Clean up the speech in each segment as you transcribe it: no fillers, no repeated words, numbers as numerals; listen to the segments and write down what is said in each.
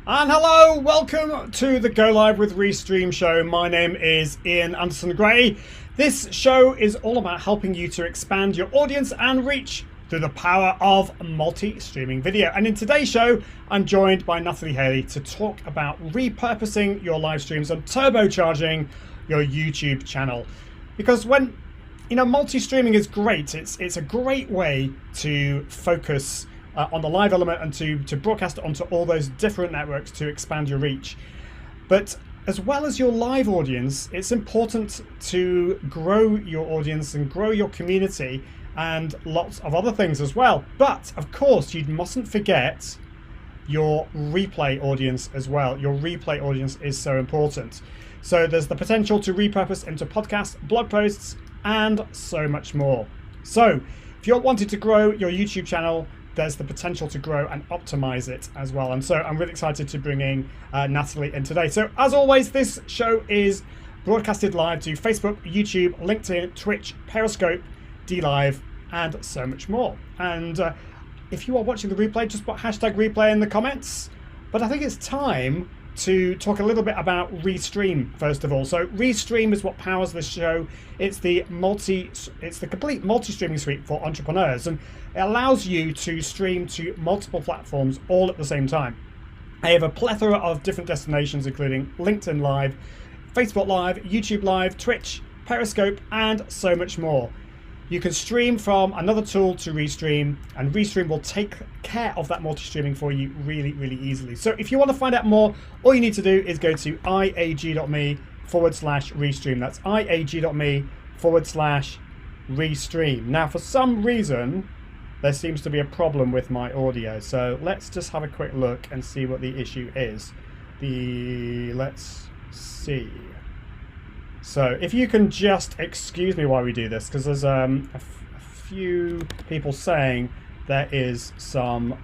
And hello, welcome to the Go Live with Restream show. My name is Ian Anderson-Gray. This show is all about helping you to expand your audience and reach through the power of multi-streaming video. And in today's show, I'm joined by Natalie Hailey to talk about repurposing your live streams and turbocharging your YouTube channel. Because when, multi-streaming is great. It's a great way to focus on the live element and to broadcast it onto all those different networks to expand your reach. But as well as your live audience, it's important to grow your audience and grow your community and lots of other things as well. But of course, you mustn't forget your replay audience as well. Your replay audience is so important. So there's the potential to repurpose into podcasts, blog posts, and so much more. So if you're wanting to grow your YouTube channel, there's the potential to grow and optimize it as well. And so I'm really excited to bring in Natalie in today. So as always, this show is broadcasted live to Facebook, YouTube, LinkedIn, Twitch, Periscope, DLive, and so much more. And if you are watching the replay, just put hashtag replay in the comments. But I think it's time to talk a little bit about Restream first of all. So Restream is what powers this show. It's the complete multi-streaming suite for entrepreneurs, and it allows you to stream to multiple platforms all at the same time. I have a plethora of different destinations, including LinkedIn Live, Facebook Live, YouTube Live, Twitch, Periscope, and so much more. You can stream from another tool to Restream, and Restream will take care of that multi-streaming for you really, really easily. So if you want to find out more, all you need to do is go to iag.me/Restream. That's iag.me/Restream. Now, for some reason, there seems to be a problem with my audio. So let's just have a quick look and see what the issue is. Let's see. So if you can just excuse me while we do this, because there's a few people saying there is some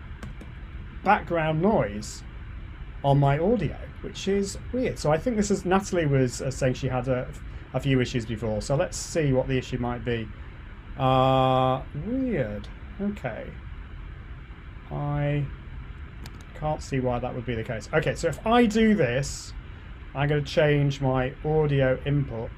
background noise on my audio, which is weird. So I think this is, Natalie was saying she had a few issues before. So let's see what the issue might be. Weird. Okay. I can't see why that would be the case. Okay, so if I do this, I'm going to change my audio input.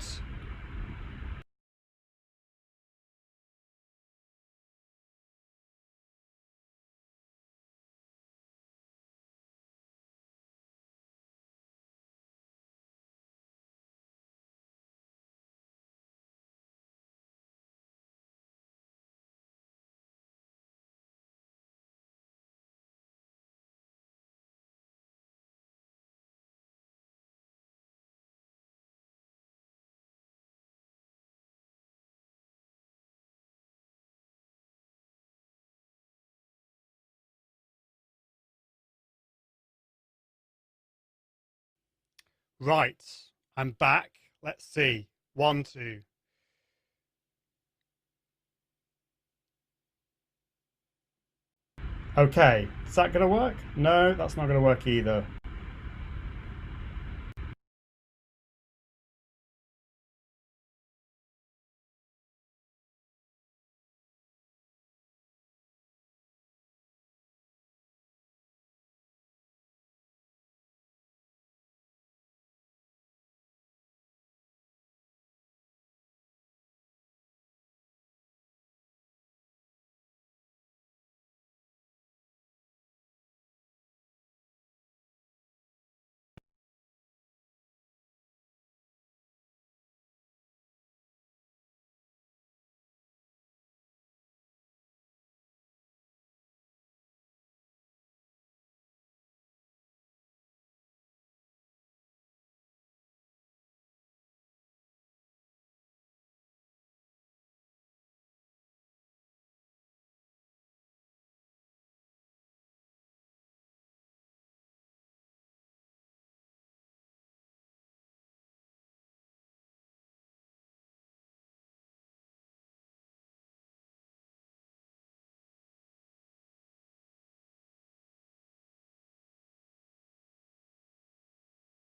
Right, I'm back. Let's see. 1, 2. Okay, is that going to work? No, that's not going to work either.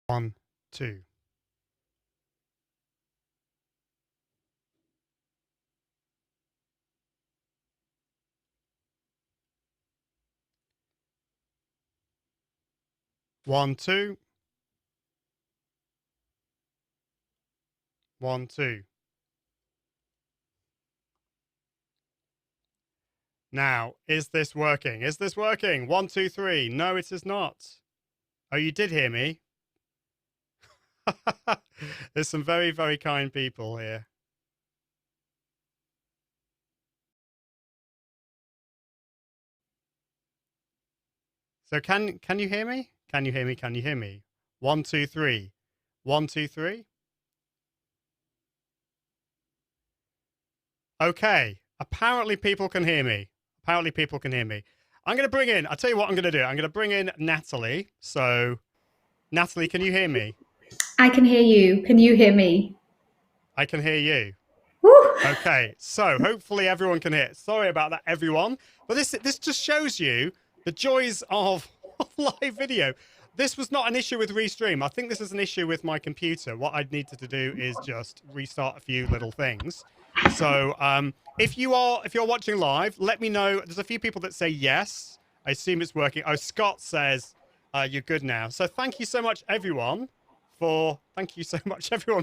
One, two. 1, 2. 1, 2. Now, is this working? Is this working? 1, 2, 3. No, it is not. Oh, you did hear me. There's some very, very kind people here. So can you hear me? Can you hear me? Can you hear me? 1, 2, 3. 1, 2, 3. Okay. Apparently people can hear me. Apparently people can hear me. I'm going to bring in, I'll tell you what I'm going to do. I'm going to bring in Natalie. So, Natalie, can you hear me? I can hear you. Can you hear me? I can hear you. Woo! Okay, so hopefully everyone can hear. Sorry about that, everyone. But this just shows you the joys of live video. This was not an issue with Restream. I think this is an issue with my computer. What I needed to do is just restart a few little things. So if you're watching live, let me know. There's a few people that say yes. I assume it's working. Oh, Scott says you're good now. So thank you so much, everyone,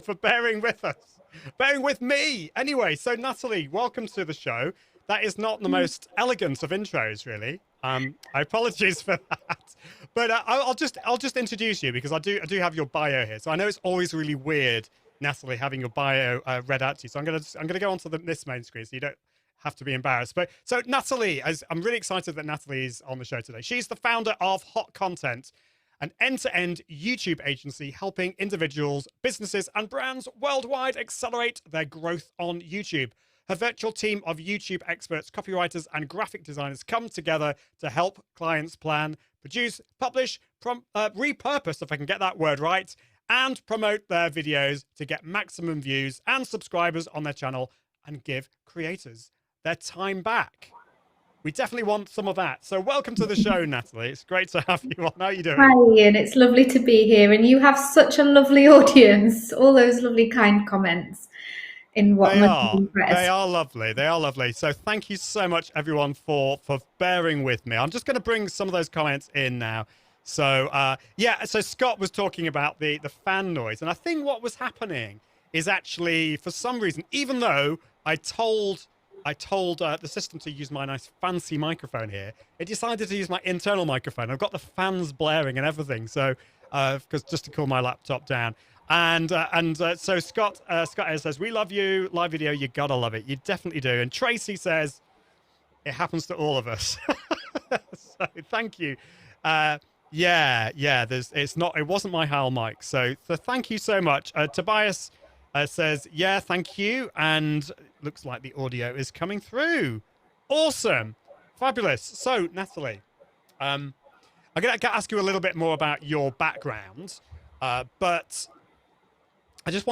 for bearing with us. Bearing with me. Anyway, so Natalie, welcome to the show. That is not the most elegant of intros, really. I apologize for that, but I'll just introduce you because I do have your bio here. So I know it's always really weird, Natalie, having your bio read out to you. So I'm gonna go onto this main screen so you don't have to be embarrassed. But so Natalie, I'm really excited that Natalie is on the show today. She's the founder of Hot Content, an end-to-end YouTube agency helping individuals, businesses, and brands worldwide accelerate their growth on YouTube. Her virtual team of YouTube experts, copywriters, and graphic designers come together to help clients plan, produce, publish, repurpose, if I can get that word right, and promote their videos to get maximum views and subscribers on their channel and give creators their time back. We definitely want some of that. So welcome to the show, Natalie. It's great to have you on. How are you doing? Hi, Ian. It's lovely to be here. And you have such a lovely audience. All those lovely, kind comments in what They must are. be They press. are lovely. They are lovely. So thank you so much, everyone, for bearing with me. I'm just going to bring some of those comments in now. So yeah. So Scott was talking about the fan noise, and I think what was happening is actually, for some reason, even though I told the system to use my nice fancy microphone here, it decided to use my internal microphone. I've got the fans blaring and everything, so because just to cool my laptop down. And so Scott says, we love you, live video, you gotta love it, you definitely do. And Tracy says, it happens to all of us. So thank you. Yeah, it wasn't my HAL mic, so thank you so much. Tobias says, yeah, thank you, and looks like the audio is coming through. Awesome, fabulous. So Natalie, I'm gonna ask you a little bit more about your background, but I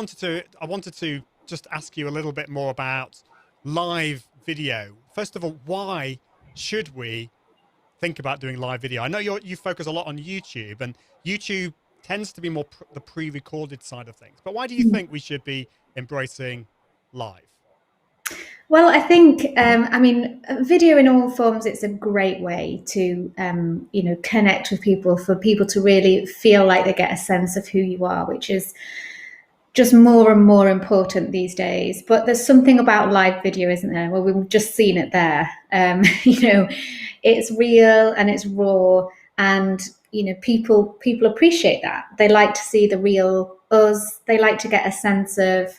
wanted to just ask you a little bit more about live video. First of all, why should we think about doing live video? I know you focus a lot on YouTube, and YouTube tends to be more the pre-recorded side of things. But why do you think we should be embracing live? Well, I think, I mean, video in all forms, it's a great way to, connect with people, for people to really feel like they get a sense of who you are, which is just more and more important these days. But there's something about live video, isn't there? Well, we've just seen it there. It's real and it's raw, and people appreciate that. They like to see the real us. They like to get a sense of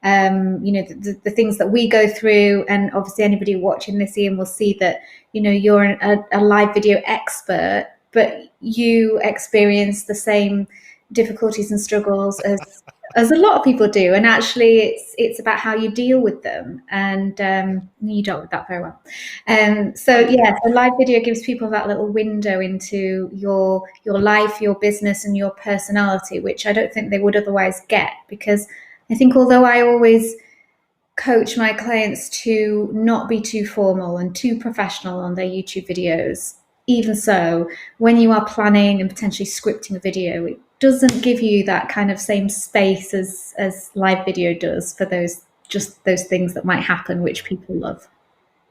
the things that we go through. And obviously anybody watching this, Ian, will see that you're a live video expert, but you experience the same difficulties and struggles as a lot of people do, and actually it's about how you deal with them, and you dealt with that very well. So live video gives people that little window into your life, your business, and your personality, which I don't think they would otherwise get. Because I think, although I always coach my clients to not be too formal and too professional on their YouTube videos, even so, when you are planning and potentially scripting a video, it doesn't give you that kind of same space as live video does for those things that might happen, which people love.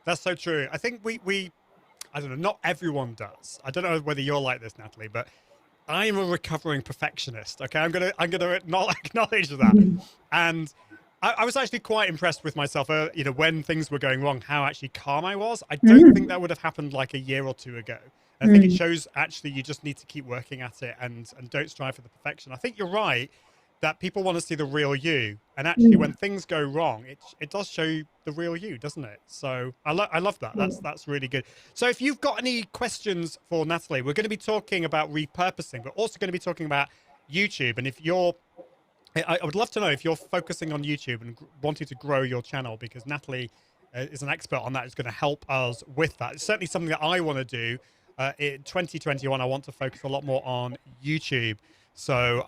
That's so true. I think we I don't know, not everyone does. I don't know whether you're like this, Natalie, but I'm a recovering perfectionist. Okay, I'm gonna acknowledge that. And I was actually quite impressed with myself, when things were going wrong, how actually calm I was. I don't think that would have happened like a year or two ago. I think it shows actually you just need to keep working at it and don't strive for the perfection. I think you're right that people want to see the real you, and actually when things go wrong, it does show the real you, doesn't it? So I love that. That's really good. So if you've got any questions for Natalie, we're going to be talking about repurposing, but also going to be talking about YouTube. And if you're I would love to know if you're focusing on YouTube and wanting to grow your channel, because Natalie is an expert on that. Is going to help us with that. It's certainly something that I want to do. In 2021, I want to focus a lot more on YouTube. So,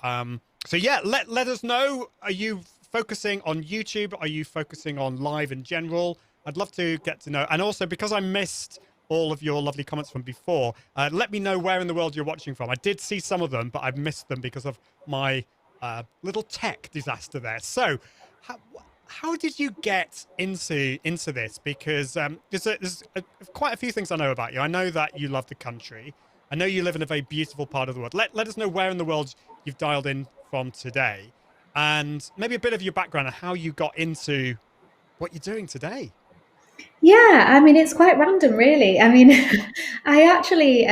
so yeah, let us know. Are you focusing on YouTube? Are you focusing on live in general? I'd love to get to know. And also, because I missed all of your lovely comments from before, let me know where in the world you're watching from. I did see some of them, but I've missed them because of my little tech disaster there. So how did you get into this? Because there's quite a few things I know about you. I know that you love the country. I know you live in a very beautiful part of the world. Let us know where in the world you've dialed in from today, and maybe a bit of your background and how you got into what you're doing today. Yeah, I mean, it's quite random, really. I mean, I actually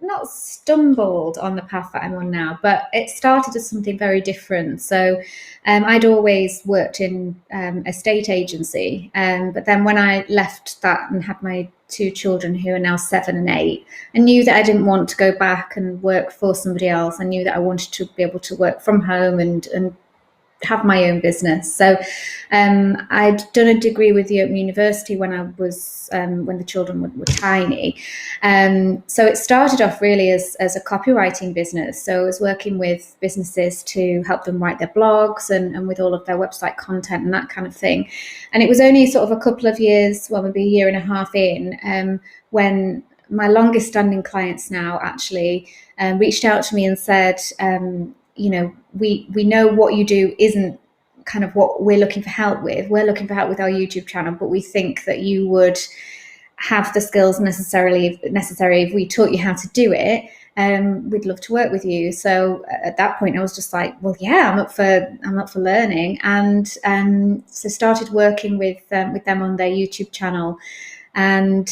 not stumbled on the path that I'm on now, but it started as something very different. So I'd always worked in a state agency, but then when I left that and had my two children who are now 7 and 8, I knew that I didn't want to go back and work for somebody else. I knew that I wanted to be able to work from home and have my own business. So I'd done a degree with the Open University when I was when the children were tiny. So it started off really as a copywriting business. So I was working with businesses to help them write their blogs and with all of their website content and that kind of thing. And it was only sort of a couple of years, well, maybe a year and a half in, when my longest standing clients now actually reached out to me and said, we know what you do isn't kind of what we're looking for help with. We're looking for help with our YouTube channel, but we think that you would have the skills necessary if we taught you how to do it. We'd love to work with you. So at that point, I was just like, well, yeah, I'm up for learning, and so started working with them on their YouTube channel, and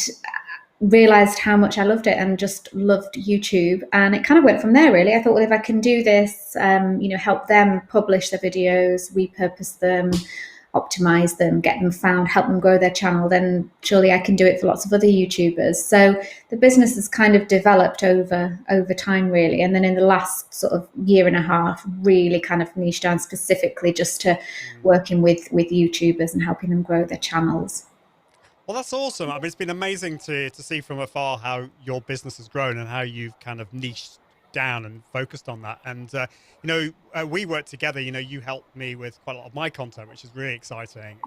realized how much I loved it and just loved YouTube. And it kind of went from there, really. I thought, well, if I can do this, help them publish their videos, repurpose them, optimize them, get them found, help them grow their channel, then surely I can do it for lots of other YouTubers. So the business has kind of developed over time, really. And then in the last sort of year and a half, really kind of niched down specifically just to working with YouTubers and helping them grow their channels. Well, that's awesome. I mean, it's been amazing to see from afar how your business has grown and how you've kind of niched down and focused on that. And, we worked together. You helped me with quite a lot of my content, which is really exciting,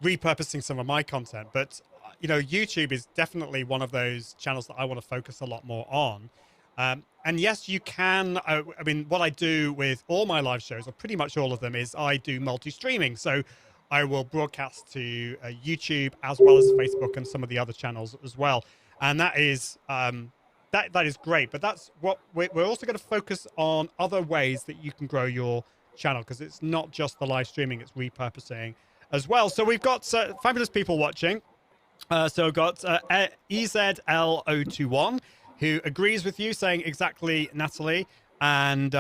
repurposing some of my content. But, YouTube is definitely one of those channels that I want to focus a lot more on. And yes, you can. I mean, what I do with all my live shows, or pretty much all of them, is I do multi-streaming. So I will broadcast to YouTube as well as Facebook and some of the other channels as well. And that is that is great. But that's what we're also going to focus on, other ways that you can grow your channel, because it's not just the live streaming, it's repurposing as well. So we've got fabulous people watching. So we've got EZL021 who agrees with you, saying exactly, Natalie, and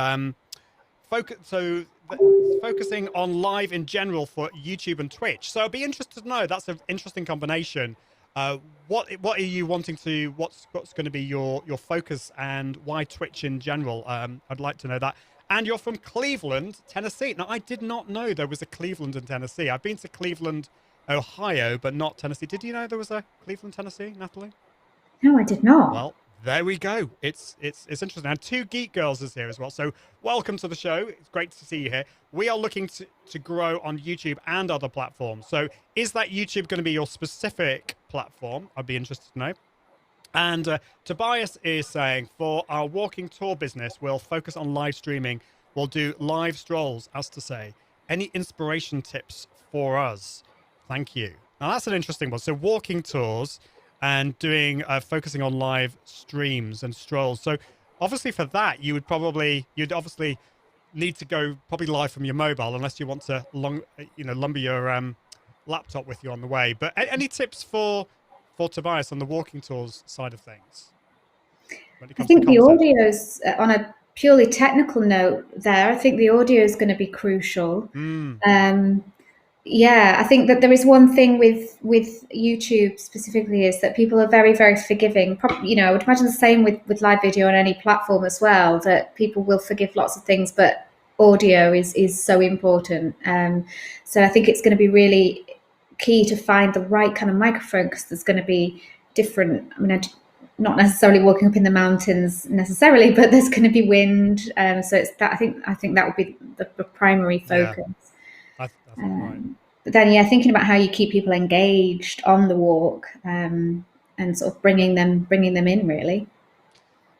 focusing on live in general for YouTube and Twitch. So I'd be interested to know. That's an interesting combination. What are you wanting to? What's going to be your focus, and why Twitch in general? I'd like to know that. And you're from Cleveland, Tennessee. Now, I did not know there was a Cleveland in Tennessee. I've been to Cleveland, Ohio, but not Tennessee. Did you know there was a Cleveland, Tennessee, Natalie? No, I did not. Well, there we go. It's interesting. And Two Geek Girls is here as well. So welcome to the show. It's great to see you here. We are looking to grow on YouTube and other platforms. So is that YouTube going to be your specific platform? I'd be interested to know. And Tobias is saying, for our walking tour business, we'll focus on live streaming. We'll do live strolls, as to say. Any inspiration tips for us? Thank you. Now, that's an interesting one. So walking tours. and doing focusing on live streams and strolls. So obviously for that, you'd obviously need to go probably live from your mobile, unless you want to lumber your laptop with you on the way. But any tips for Tobias on the walking tours side of things when it I comes to think the content? audio's on a purely technical note there. I think the audio is going to be crucial. Yeah, I think that there is one thing with YouTube specifically, is that people are very, very forgiving. Probably, I would imagine the same with live video on any platform as well, that people will forgive lots of things, but audio is so important. So I think it's going to be really key to find the right kind of microphone, because there's going to be different. I mean, not necessarily walking up in the mountains necessarily, but there's going to be wind. So it's that. I think that would be the primary focus. Yeah. I think right. But then, thinking about how you keep people engaged on the walk, and sort of bringing them in, really.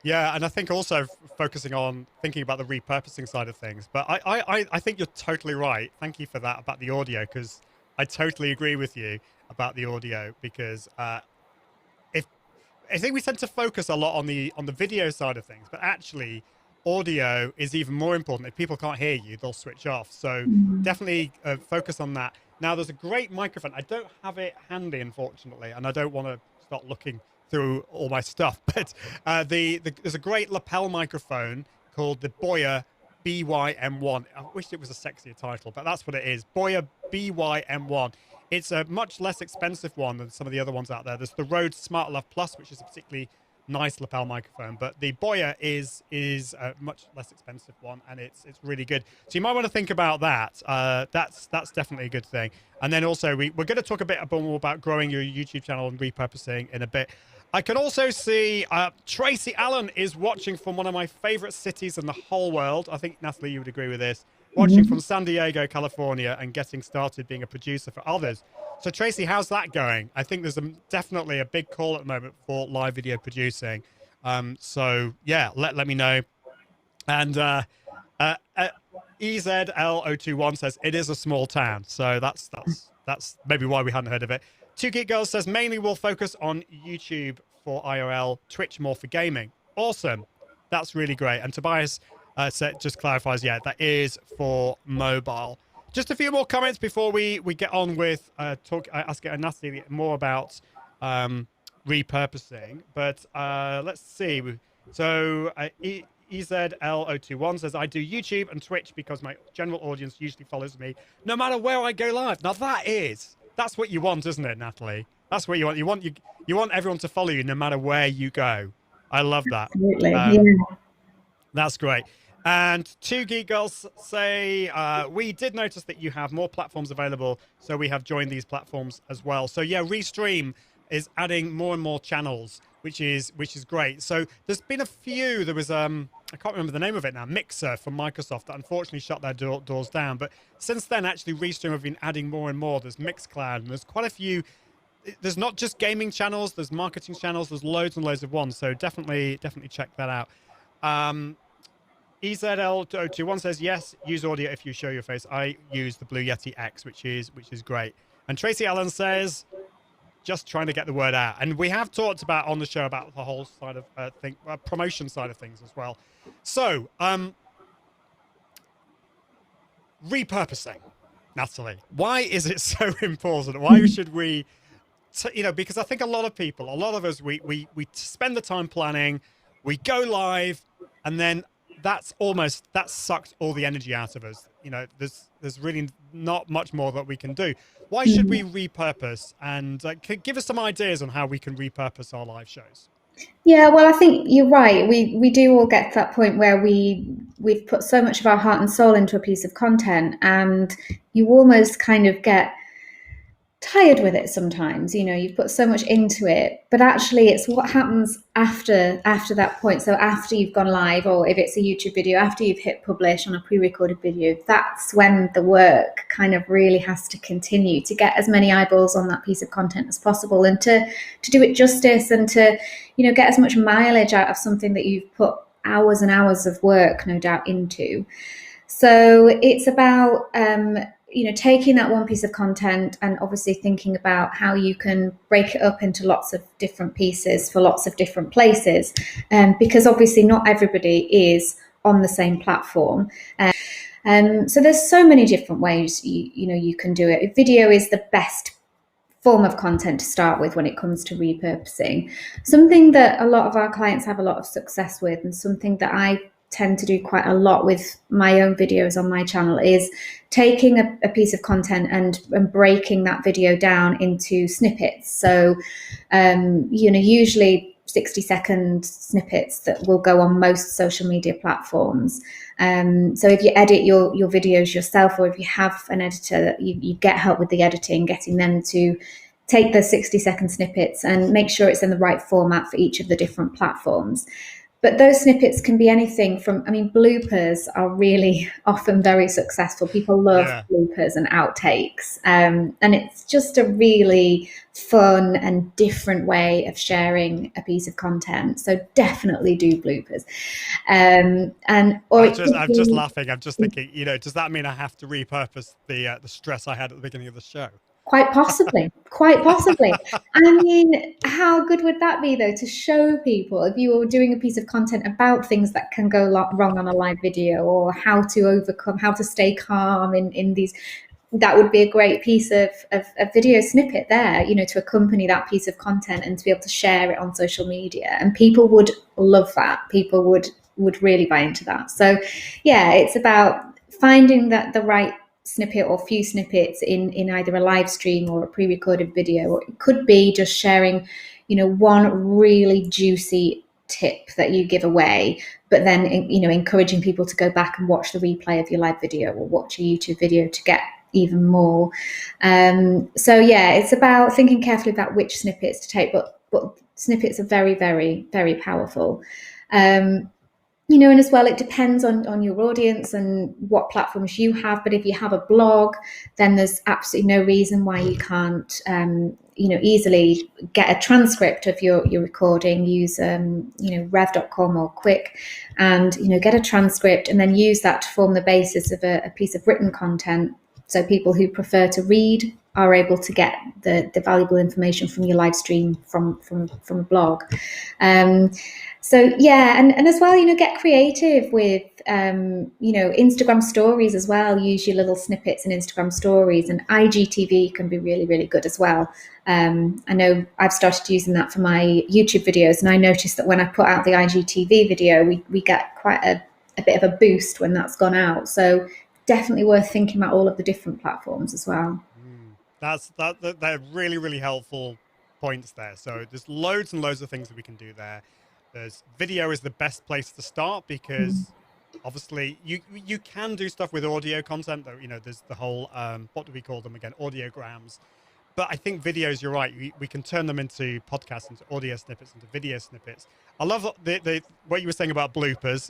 Yeah, and I think also focusing on thinking about the repurposing side of things. But I think you're totally right. Thank you for that about the audio, because I totally agree with you about the audio, because I think we tend to focus a lot on the video side of things, but actually audio is even more important. If people can't hear you, they'll switch off. So definitely focus on that. Now, there's a great microphone. I don't have it handy, unfortunately, and I don't want to start looking through all my stuff, but there's a great lapel microphone called the Boya BYM1. I wish it was a sexier title, but that's what it is. Boya BYM1. It's a much less expensive one than some of the other ones out there. There's the Rode SmartLav Plus, which is a particularly nice lapel microphone, but the Boya is a much less expensive one, and it's really good. So you might want to think about that. That's definitely a good thing. And then also we're going to talk a bit more about growing your YouTube channel and repurposing in a bit. I can also see Tracy Allen is watching from one of my favorite cities in the whole world. I think, Natalie, you would agree with this. Watching from San Diego, California, and getting started being a producer for others. So, Tracy, how's that going? I think there's definitely a big call at the moment for live video producing. So, yeah, let me know. And EZL021 says it is a small town. So that's maybe why we hadn't heard of it. 2 Geek Girls says mainly we'll focus on YouTube for IRL, Twitch more for gaming. Awesome. That's really great. And Tobias just clarifies, yeah, that is for mobile. Just a few more comments before we get on with asking Natalie more about repurposing. But let's see. So EZL021 says, I do YouTube and Twitch because my general audience usually follows me no matter where I go live. Now that's what you want, isn't it, Natalie? That's what you want. You want everyone to follow you no matter where you go. I love that. Absolutely. Yeah. That's great. And 2 Geek Girls say, we did notice that you have more platforms available, so we have joined these platforms as well. So yeah, Restream is adding more and more channels, which is great. So there's been a few. There was I can't remember the name of it now, Mixer from Microsoft, that unfortunately shut their doors down. But since then, actually, Restream have been adding more and more. There's Mixcloud, and there's quite a few. There's not just gaming channels. There's marketing channels. There's loads and loads of ones. So definitely check that out. EZL021 says, yes, use audio if you show your face. I use the Blue Yeti X, which is great. And Tracy Allen says, just trying to get the word out. And we have talked about on the show about the whole side of promotion side of things as well. So, repurposing, Natalie. Why is it so important? Why should we, because I think a lot of us, we spend the time planning, we go live, and then that sucks all the energy out of us. There's really not much more that we can do. Why should we repurpose? And give us some ideas on how we can repurpose our live shows. Yeah, well, I think you're right. We do all get to that point where we've put so much of our heart and soul into a piece of content, and you almost kind of get tired with it sometimes. You've put so much into it, but actually it's what happens after that point. So after you've gone live, or if it's a YouTube video, after you've hit publish on a pre-recorded video, that's when the work kind of really has to continue to get as many eyeballs on that piece of content as possible, and to do it justice, and to get as much mileage out of something that you've put hours and hours of work, no doubt, into. So it's about taking that one piece of content and obviously thinking about how you can break it up into lots of different pieces for lots of different places, because obviously not everybody is on the same platform. So there's so many different ways you can do it. Video is the best form of content to start with when it comes to repurposing. Something that a lot of our clients have a lot of success with, and something that I tend to do quite a lot with my own videos on my channel, is taking a piece of content and breaking that video down into snippets. So usually 60-second snippets that will go on most social media platforms. So if you edit your videos yourself, or if you have an editor, you get help with the editing, getting them to take the 60-second snippets and make sure it's in the right format for each of the different platforms. But those snippets can be anything from, bloopers are really often very successful. People love bloopers and outtakes. And it's just a really fun and different way of sharing a piece of content. So definitely do bloopers. I'm just laughing. I'm just thinking, does that mean I have to repurpose the stress I had at the beginning of the show? Quite possibly. How good would that be, though, to show people, if you were doing a piece of content about things that can go wrong on a live video, or how to stay calm in these, that would be a great piece of video snippet there, to accompany that piece of content and to be able to share it on social media. And people would love that. People would really buy into that. So yeah, it's about finding the right snippet or few snippets in either a live stream or a pre-recorded video, or it could be just sharing, one really juicy tip that you give away, but then, encouraging people to go back and watch the replay of your live video or watch a YouTube video to get even more. So yeah, it's about thinking carefully about which snippets to take, but snippets are very, very, very powerful. And as well, it depends on your audience and what platforms you have. But if you have a blog, then there's absolutely no reason why you can't, easily get a transcript of your recording. Use, rev.com or Quick, and, get a transcript and then use that to form the basis of a piece of written content. So people who prefer to read are able to get the valuable information from your live stream from a blog. So yeah, and as well, get creative with, Instagram stories as well. Use your little snippets in Instagram stories, and IGTV can be really, really good as well. I know I've started using that for my YouTube videos, and I noticed that when I put out the IGTV video, we get quite a bit of a boost when that's gone out. So definitely worth thinking about all of the different platforms as well. They're really, really helpful points there. So there's loads and loads of things that we can do there. There's video is the best place to start, because obviously you can do stuff with audio content, though. There's the whole what do we call them again, audiograms. But I think videos, you're right, we can turn them into podcasts, into audio snippets, into video snippets. I love what you were saying about bloopers.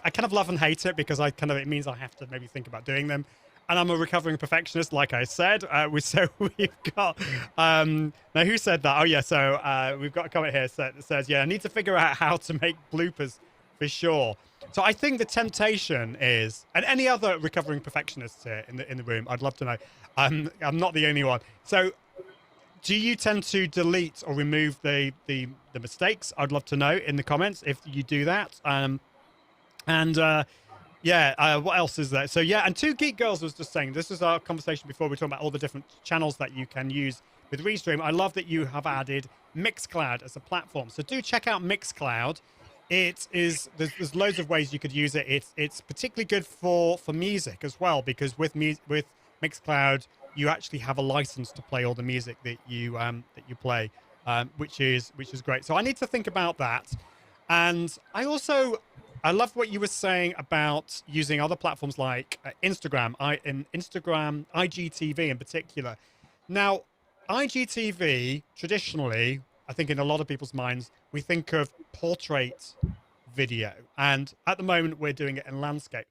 I kind of love and hate it, because it means I have to maybe think about doing them. And I'm a recovering perfectionist, like I said. So we've got, now who said that? Oh yeah, so we've got a comment here that says, yeah, I need to figure out how to make bloopers for sure. So I think the temptation is, and any other recovering perfectionists here in the room, I'd love to know. I'm not the only one. So do you tend to delete or remove the mistakes? I'd love to know in the comments if you do that. What else is there? So yeah, and Two Geek Girls was just saying, this is our conversation before, we're talking about all the different channels that you can use with Restream. I love that you have added Mixcloud as a platform. So do check out Mixcloud. There's loads of ways you could use it. It's particularly good for music as well, because with Mixcloud, you actually have a license to play all the music that you play, which is great. So I need to think about that. And I love what you were saying about using other platforms like Instagram, IGTV in particular. Now, IGTV, traditionally, I think in a lot of people's minds, we think of portrait video. And at the moment, we're doing it in landscape.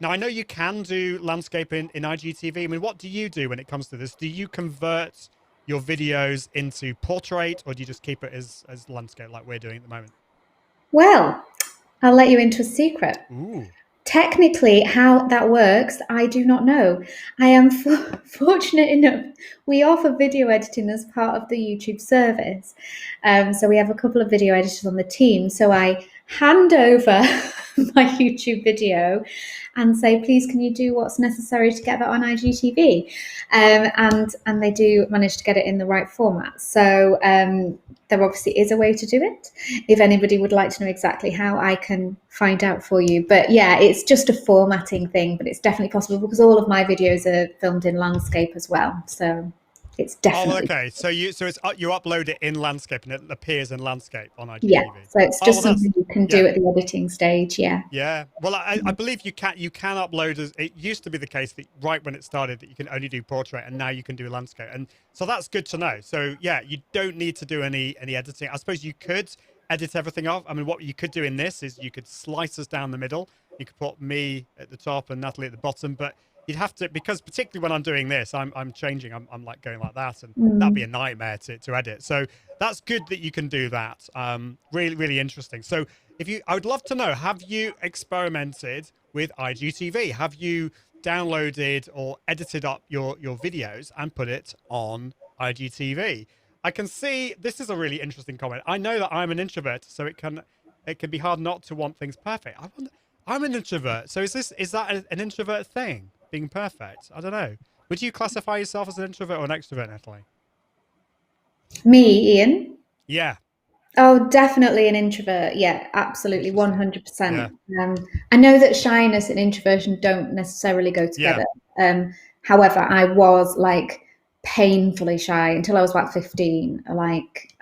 Now, I know you can do landscape in IGTV. I mean, what do you do when it comes to this? Do you convert your videos into portrait, or do you just keep it as landscape like we're doing at the moment? Well, I'll let you into a secret. Ooh. technically, how that works, I do not know. I am fortunate enough, we offer video editing as part of the YouTube service. So we have a couple of video editors on the team. So I hand over my YouTube video and say, please, can you do what's necessary to get that on IGTV? And they do manage to get it in the right format. So there obviously is a way to do it. If anybody would like to know exactly how, I can find out for you. But yeah, it's just a formatting thing, but it's definitely possible because all of my videos are filmed in landscape as well. So it's definitely. Oh, okay. So you upload it in landscape and it appears in landscape on IGTV. Yeah. So it's just something you can do at the editing stage. Yeah. Yeah. Well, I believe you can upload as it used to be the case that right when it started that you can only do portrait, and now you can do landscape, and so that's good to know. So yeah, you don't need to do any editing. I suppose you could edit everything off. I mean, what you could do in this is you could slice us down the middle. You could put me at the top and Natalie at the bottom, but you'd have to, because particularly when I'm doing this, I'm changing, I'm like going like that, and that'd be a nightmare to edit. So that's good that you can do that. Really, really interesting. So I would love to know, have you experimented with IGTV? Have you downloaded or edited up your videos and put it on IGTV? I can see, this is a really interesting comment. I know that I'm an introvert, so it can be hard not to want things perfect. I'm an introvert. So is that an introvert thing, being perfect? I don't know. Would you classify yourself as an introvert or an extrovert, Natalie? Me, Ian? Yeah. Oh, definitely an introvert. Yeah, absolutely, 100%. Yeah. I know that shyness and introversion don't necessarily go together. Yeah. However, I was like painfully shy until I was about 15. Like,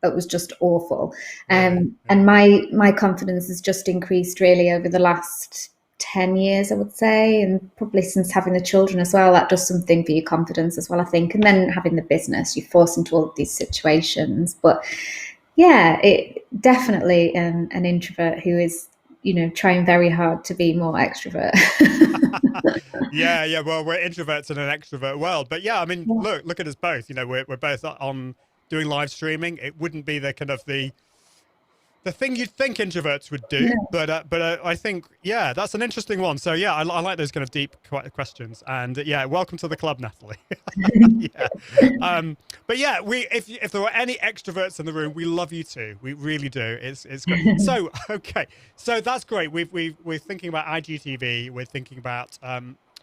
it was just awful. And my confidence has just increased really over the last 10 years, I would say, and probably since having the children as well. That does something for your confidence as well, I think. And then having the business, you're forced into all of these situations. But yeah, it definitely an introvert who is, trying very hard to be more extrovert. yeah. Well, we're introverts in an extrovert world, but yeah, I mean, look at us both. We're both on doing live streaming. It wouldn't be the kind of the thing you'd think introverts would do, but I think, yeah, that's an interesting one. So yeah, I like those kind of deep questions, and yeah, welcome to the club, Natalie. Yeah. But yeah, if there were any extroverts in the room, we love you too. We really do. It's great. So okay, so that's great. We're thinking about IGTV. We're thinking about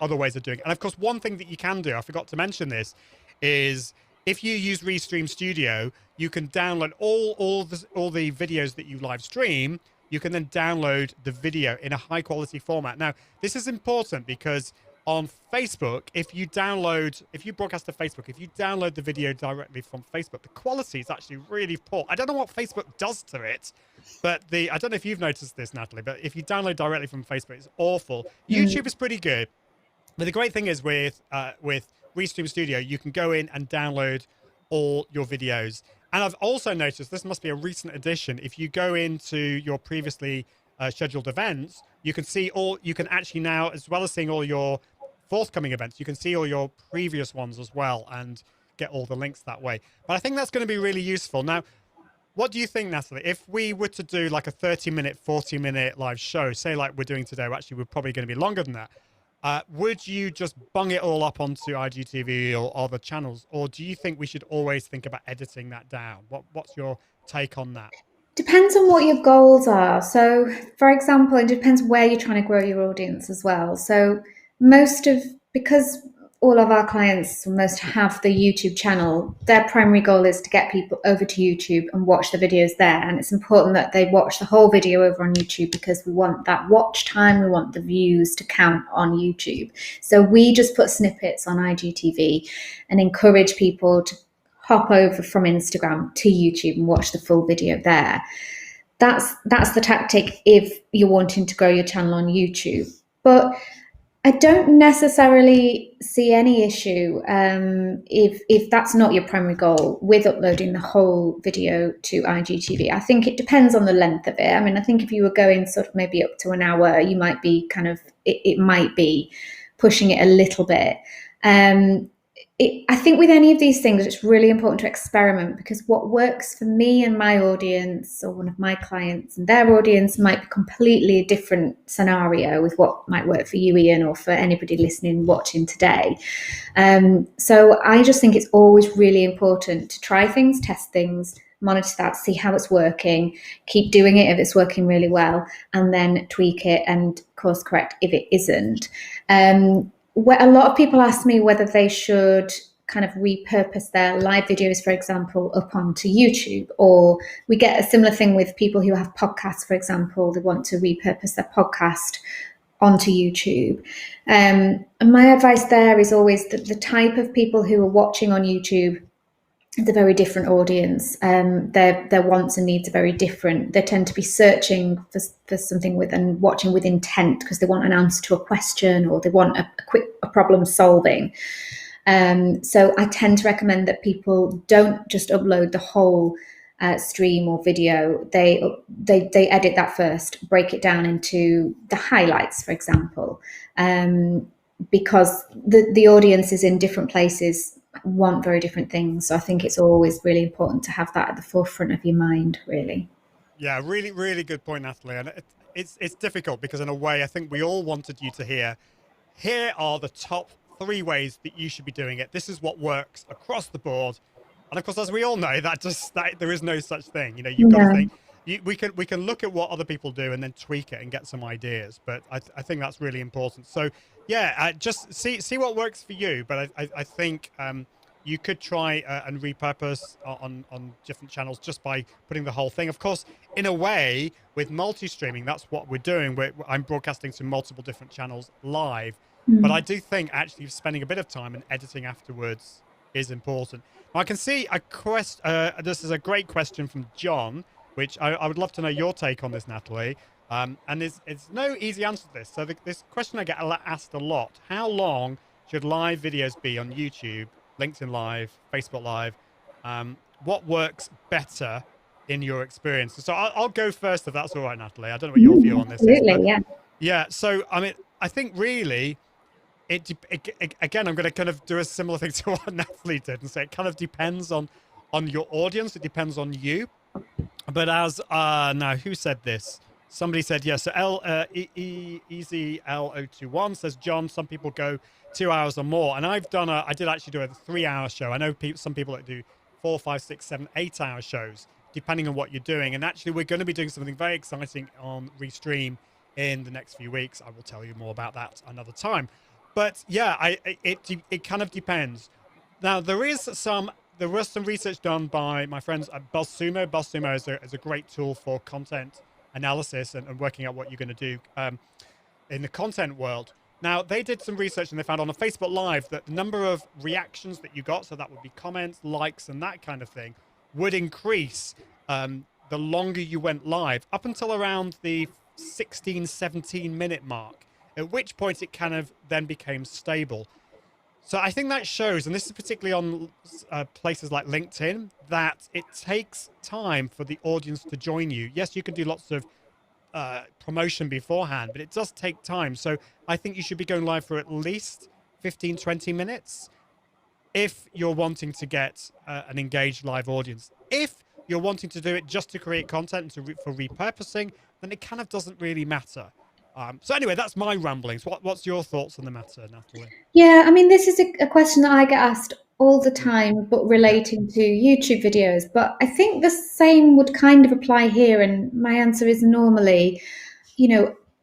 other ways of doing it, and of course, one thing that you can do, I forgot to mention this, is if you use Restream Studio, you can download all the videos that you live stream. You can then download the video in a high quality format. Now, this is important because on Facebook, if you broadcast to Facebook, if you download the video directly from Facebook, the quality is actually really poor. I don't know what Facebook does to it, but I don't know if you've noticed this, Natalie, but if you download directly from Facebook, it's awful. YouTube is pretty good, but the great thing is with Restream Studio, you can go in and download all your videos. And I've also noticed, this must be a recent addition, if you go into your previously scheduled events, you can actually now, as well as seeing all your forthcoming events, you can see all your previous ones as well and get all the links that way. But I think that's going to be really useful. Now, what do you think, Natalie? If we were to do like a 30-minute, 40-minute live show, say like we're doing today, actually we're probably going to be longer than that. Would you just bung it all up onto IGTV or other channels? Or do you think we should always think about editing that down? What's your take on that? Depends on what your goals are. So, for example, it depends where you're trying to grow your audience as well. So because all of our clients almost have the YouTube channel, their primary goal is to get people over to YouTube and watch the videos there. And it's important that they watch the whole video over on YouTube because we want that watch time, we want the views to count on YouTube. So we just put snippets on IGTV and encourage people to hop over from Instagram to YouTube and watch the full video there. That's the tactic if you're wanting to grow your channel on YouTube. But I don't necessarily see any issue if that's not your primary goal with uploading the whole video to IGTV. I think it depends on the length of it. I mean, I think if you were going sort of maybe up to an hour, you might be it might be pushing it a little bit. I think with any of these things, it's really important to experiment, because what works for me and my audience, or one of my clients and their audience, might be completely a different scenario with what might work for you, Ian, or for anybody listening, watching today. So I just think it's always really important to try things, test things, monitor that, see how it's working, keep doing it if it's working really well, and then tweak it and course correct if it isn't. Where a lot of people ask me whether they should kind of repurpose their live videos, for example, up onto YouTube, or we get a similar thing with people who have podcasts, for example, they want to repurpose their podcast onto YouTube. And my advice there is always that the type of people who are watching on YouTube is a very different audience. Their wants and needs are very different. They tend to be searching for something with and watching with intent because they want an answer to a question, or they want a quick problem solving. So I tend to recommend that people don't just upload the whole stream or video. They edit that first, break it down into the highlights, for example, because the audience is in different places, want very different things. So I think it's always really important to have that at the forefront of your mind, really. Yeah, really, really good point, Natalie. And it's difficult because in a way, I think we all wanted you to hear, here are the top 3 ways that you should be doing it. This is what works across the board. And of course, as we all know, that there is no such thing. You know, you've got to think. We can look at what other people do and then tweak it and get some ideas. But I think that's really important. So yeah, just see what works for you. But I think you could try and repurpose on different channels just by putting the whole thing. Of course, in a way, with multi-streaming, that's what we're doing. I'm broadcasting to multiple different channels live. But I do think actually spending a bit of time and editing afterwards is important. Now, I can see this is a great question from John, which I would love to know your take on this, Natalie. And it's no easy answer to this. So this question I get asked a lot: how long should live videos be on YouTube, LinkedIn Live, Facebook Live? What works better in your experience? So I'll go first, if that's all right, Natalie. I don't know what your view on this is. But yeah. Yeah. So I mean, I think really, again, I'm going to kind of do a similar thing to what Natalie did and say it kind of depends on your audience. It depends on you. But as now, who said this? Somebody said yes. So Easy L021 says, John, some people go 2 hours or more, and I did actually do a 3-hour show. I know some people that do 4, 5, 6, 7, 8-hour shows, depending on what you're doing. And actually, we're going to be doing something very exciting on Restream in the next few weeks. I will tell you more about that another time. But yeah, it kind of depends. Now, there was some research done by my friends at BuzzSumo. BuzzSumo is a great tool for content analysis and working out what you're going to do in the content world. Now, they did some research and they found on a Facebook Live that the number of reactions that you got, so that would be comments, likes, and that kind of thing, would increase the longer you went live, up until around the 16, 17-minute mark, at which point it kind of then became stable. So I think that shows, and this is particularly on places like LinkedIn, that it takes time for the audience to join you. Yes, you can do lots of promotion beforehand, but it does take time. So I think you should be going live for at least 15, 20 minutes if you're wanting to get an engaged live audience. If you're wanting to do it just to create content and for repurposing, then it kind of doesn't really matter. So anyway, that's my ramblings. What's your thoughts on the matter, Natalie? Yeah, I mean, this is a question that I get asked all the time, but relating to YouTube videos. But I think the same would kind of apply here. And my answer is normally,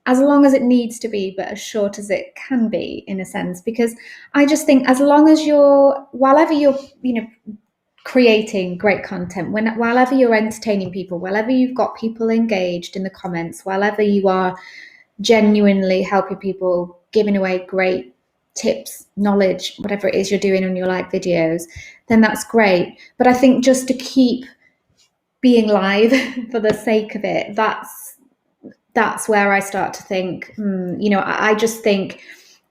as long as it needs to be, but as short as it can be, in a sense, because I just think as long as wherever you're, creating great content, wherever you're entertaining people, wherever you've got people engaged in the comments, wherever you are genuinely helping people, giving away great tips, knowledge, whatever it is you're doing on your live videos, then that's great. But I think just to keep being live for the sake of it, that's where I start to think, I just think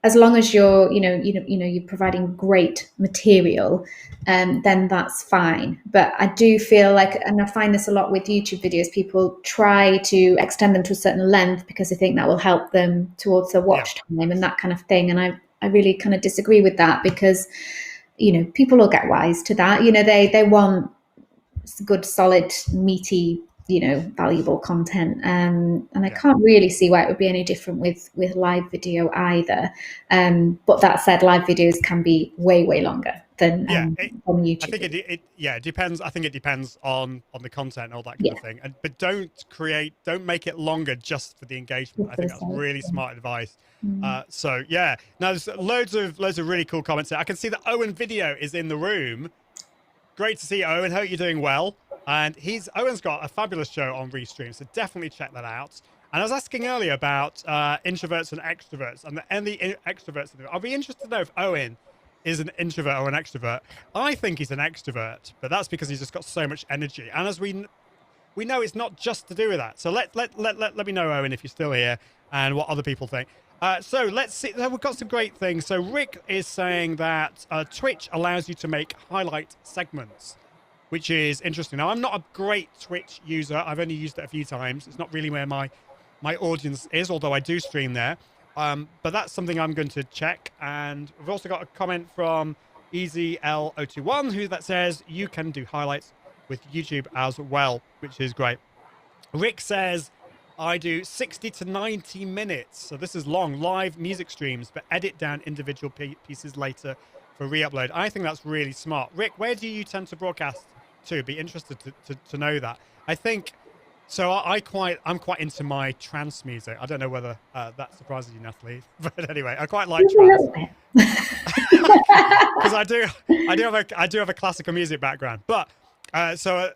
as long as you're, you're providing great material, then that's fine. But I do feel like, and I find this a lot with YouTube videos, people try to extend them to a certain length because they think that will help them towards their watch time and that kind of thing. And I really kind of disagree with that, because people will get wise to that. They want good, solid, meaty, valuable content. And I can't really see why it would be any different with live video either. But that said, live videos can be way, way longer than on YouTube. I think it depends. I think it depends on the content and all that kind of thing. But don't make it longer just for the engagement. I think that's really smart advice. So yeah, now there's loads of really cool comments there. I can see that Owen Video is in the room. Great to see you, Owen. Hope you're doing well. And Owen's got a fabulous show on Restream, so definitely check that out. And I was asking earlier about introverts and extroverts, and the extroverts. I'll be interested to know if Owen is an introvert or an extrovert. I think he's an extrovert, but that's because he's just got so much energy. And as we know, it's not just to do with that. So let me know, Owen, if you're still here, and what other people think. So let's see. We've got some great things. So Rick is saying that Twitch allows you to make highlight segments, which is interesting. Now, I'm not a great Twitch user. I've only used it a few times. It's not really where my audience is, although I do stream there. But that's something I'm going to check. And we've also got a comment from EasyL021 that says you can do highlights with YouTube as well, which is great. Rick says, I do 60 to 90 minutes. So this is long, live music streams, but edit down individual pieces later for re-upload. I think that's really smart. Rick, where do you tend to broadcast to? Be interested to know that. I think, so I'm quite into my trance music. I don't know whether that surprises you, Natalie, but anyway, I quite like trance. Because I do have a classical music background. But there's a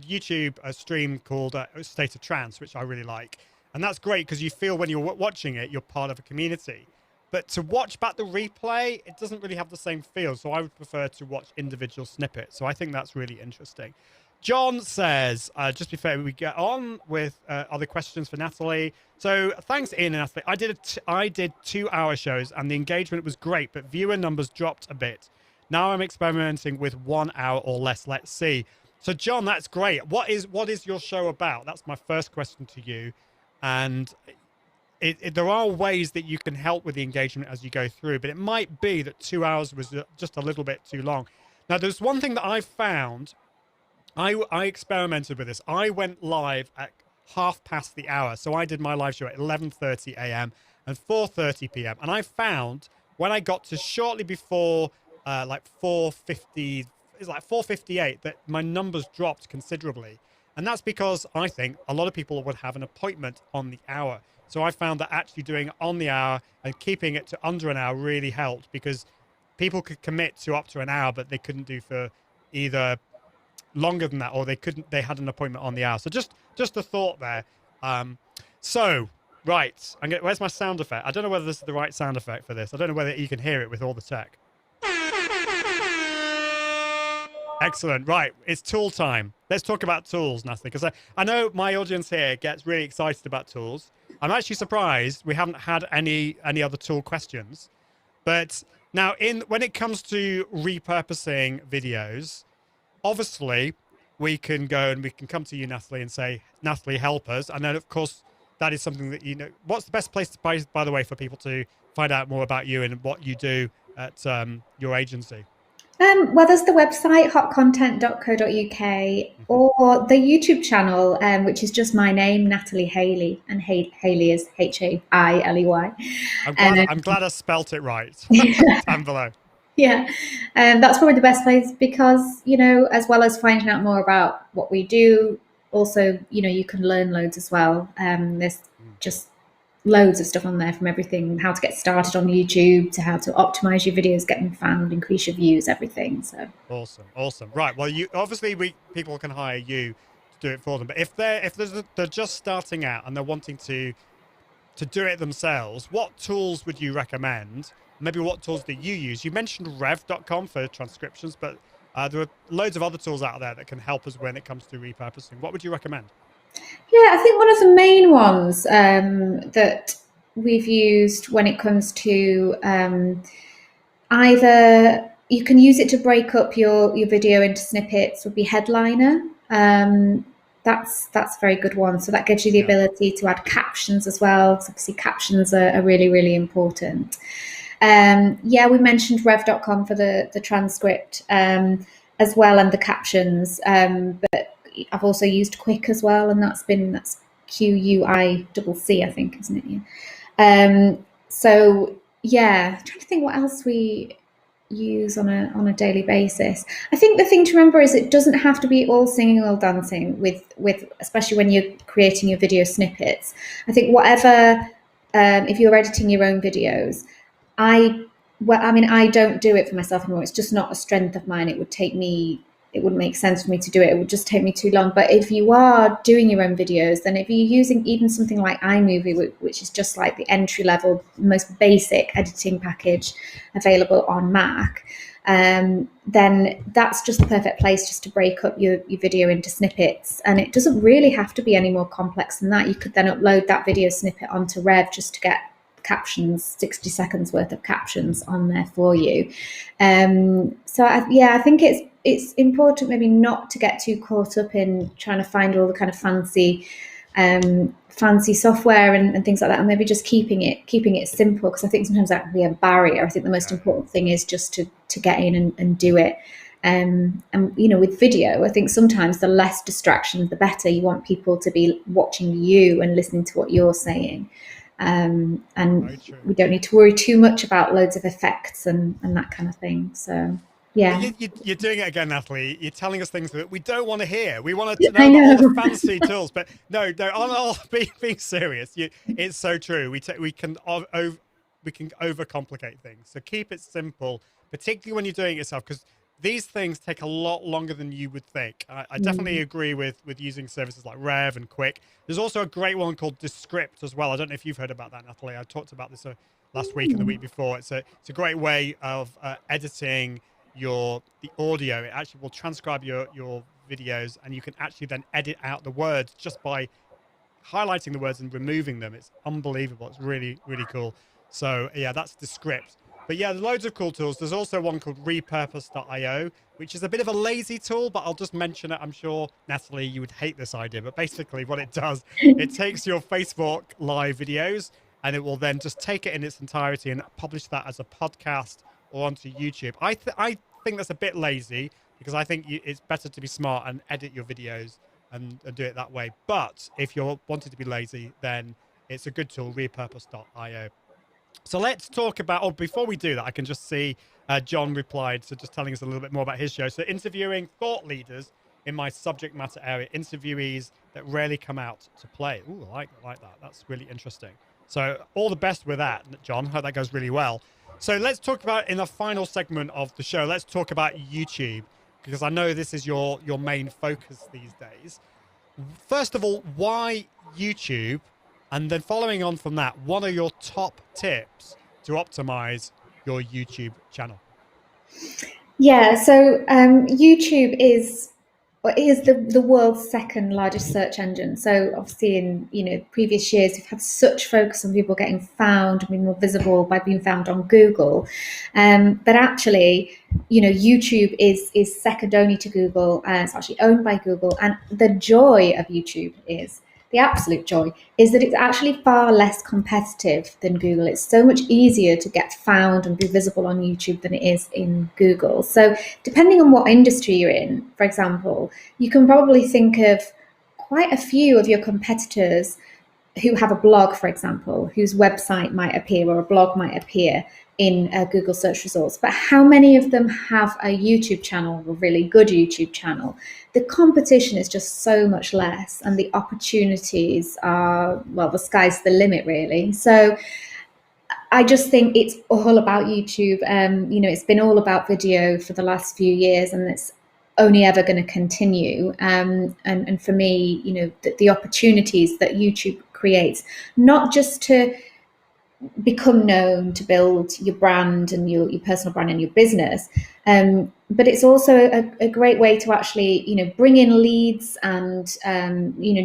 YouTube stream called State of Trance, which I really like. And that's great because you feel when you're watching it, you're part of a community. But to watch back the replay, it doesn't really have the same feel. So I would prefer to watch individual snippets. So I think that's really interesting. John says, just before we get on with other questions for Natalie. So thanks, Ian and Natalie. I did 2-hour shows and the engagement was great, but viewer numbers dropped a bit. Now I'm experimenting with 1 hour or less. Let's see. So John, that's great. What is your show about? That's my first question to you. And there are ways that you can help with the engagement as you go through, but it might be that 2 hours was just a little bit too long. Now, there's one thing that I found. I experimented with this. I went live at 1/2 the hour. So I did my live show at 11:30 a.m. and 4:30 p.m. And I found when I got to shortly before like 4:50, it's like 4:58, that my numbers dropped considerably. And that's because I think a lot of people would have an appointment on the hour. So I found that actually doing it on the hour and keeping it to under an hour really helped, because people could commit to up to an hour, but they couldn't do for either longer than that, or they had an appointment on the hour. So just a thought there. So right, where's my sound effect? I don't know whether this is the right sound effect for this. I don't know whether you can hear it with all the tech. Excellent. Right, it's tool time. Let's talk about tools, Natalie, because I know my audience here gets really excited about tools. I'm actually surprised we haven't had any other tool questions. But now, when it comes to repurposing videos, obviously we can go and we can come to you, Natalie, and say, Natalie, help us. And then, of course, that is something that, what's the best place to, by the way, for people to find out more about you and what you do at your agency? Well, there's the website, hotcontent.co.uk, or the YouTube channel, which is just my name, Natalie Hailey, and Hailey is Hailey. I'm glad I spelt it right. Down below. Yeah, that's probably the best place because, as well as finding out more about what we do, also, you can learn loads as well. There's just loads of stuff on there, from everything, how to get started on YouTube to how to optimize your videos, get them found, increase your views, everything. So awesome. Right, well, people can hire you to do it for them, but if they're just starting out and they're wanting to do it themselves, what tools would you recommend? Maybe what tools that you use? You mentioned rev.com for transcriptions, but there are loads of other tools out there that can help us when it comes to repurposing. What would you recommend? Yeah, I think one of the main ones that we've used when it comes to either you can use it to break up your video into snippets would be Headliner. That's a very good one. So that gives you the ability to add captions as well. So obviously captions are really, really important. Yeah, we mentioned rev.com for the transcript as well, and the captions. But I've also used Quick as well, and that's QUICC, I think, isn't it? Yeah. So yeah, I'm trying to think what else we use on a daily basis. I think the thing to remember is it doesn't have to be all singing, all dancing with especially when you're creating your video snippets. I think whatever, if you're editing your own videos, I don't do it for myself anymore. It's just not a strength of mine. It wouldn't make sense for me to do it. It would just take me too long. But if you are doing your own videos, then if you're using even something like iMovie, which is just like the entry level, most basic editing package available on Mac, then that's just the perfect place just to break up your video into snippets. And it doesn't really have to be any more complex than that. You could then upload that video snippet onto Rev just to get captions, 60 seconds worth of captions on there for you. So I think it's important maybe not to get too caught up in trying to find all the kind of fancy software and things like that, and maybe just keeping it simple, because I think sometimes that can be a barrier. I think the most important thing is just to get in and do it. And with video, I think sometimes the less distractions the better. You want people to be watching you and listening to what you're saying. And we don't need to worry too much about loads of effects and that kind of thing. So yeah, you're doing it again, Natalie. You're telling us things that we don't want to hear. We want to know about all the fancy tools, but no. I'll being serious. It's so true. We can overcomplicate things. So keep it simple, particularly when you're doing it yourself, because these things take a lot longer than you would think. I definitely agree with using services like Rev and Quick. There's also a great one called Descript as well. I don't know if you've heard about that, Natalie. I talked about this last week and the week before. It's a great way of editing the audio. It actually will transcribe your videos, and you can actually then edit out the words just by highlighting the words and removing them. It's unbelievable. It's really, really cool. So yeah, that's Descript. But yeah, there's loads of cool tools. There's also one called repurpose.io, which is a bit of a lazy tool, but I'll just mention it. I'm sure, Natalie, you would hate this idea, but basically what it does, it takes your Facebook live videos and it will then just take it in its entirety and publish that as a podcast or onto YouTube. I think that's a bit lazy, because I think it's better to be smart and edit your videos and do it that way. But if you're wanting to be lazy, then it's a good tool, repurpose.io. So let's talk about, before we do that, I can just see John replied, so just telling us a little bit more about his show. So interviewing thought leaders in my subject matter area, interviewees that rarely come out to play. Ooh, I like that. That's really interesting. So all the best with that, John. Hope that goes really well. So let's talk about, in the final segment of the show, let's talk about YouTube, because I know this is your main focus these days. First of all, why YouTube? And then following on from that, what are your top tips to optimize your YouTube channel? Yeah, so YouTube is the world's second largest search engine. So obviously in previous years, we've had such focus on people getting found and being more visible by being found on Google. But actually, YouTube is second only to Google. It's actually owned by Google. And the joy of YouTube the absolute joy is that it's actually far less competitive than Google. It's so much easier to get found and be visible on YouTube than it is in Google. So depending on what industry you're in, for example, you can probably think of quite a few of your competitors who have a blog, for example, whose website might appear or a blog might appear in Google search results. But how many of them have a YouTube channel, a really good YouTube channel? The competition is just so much less, and the opportunities are, well, the sky's the limit, really. So I just think it's all about YouTube. It's been all about video for the last few years, and it's only ever going to continue. And for me, the opportunities that YouTube creates, not just to become known, to build your brand and your personal brand and your business, but it's also a great way to actually bring in leads and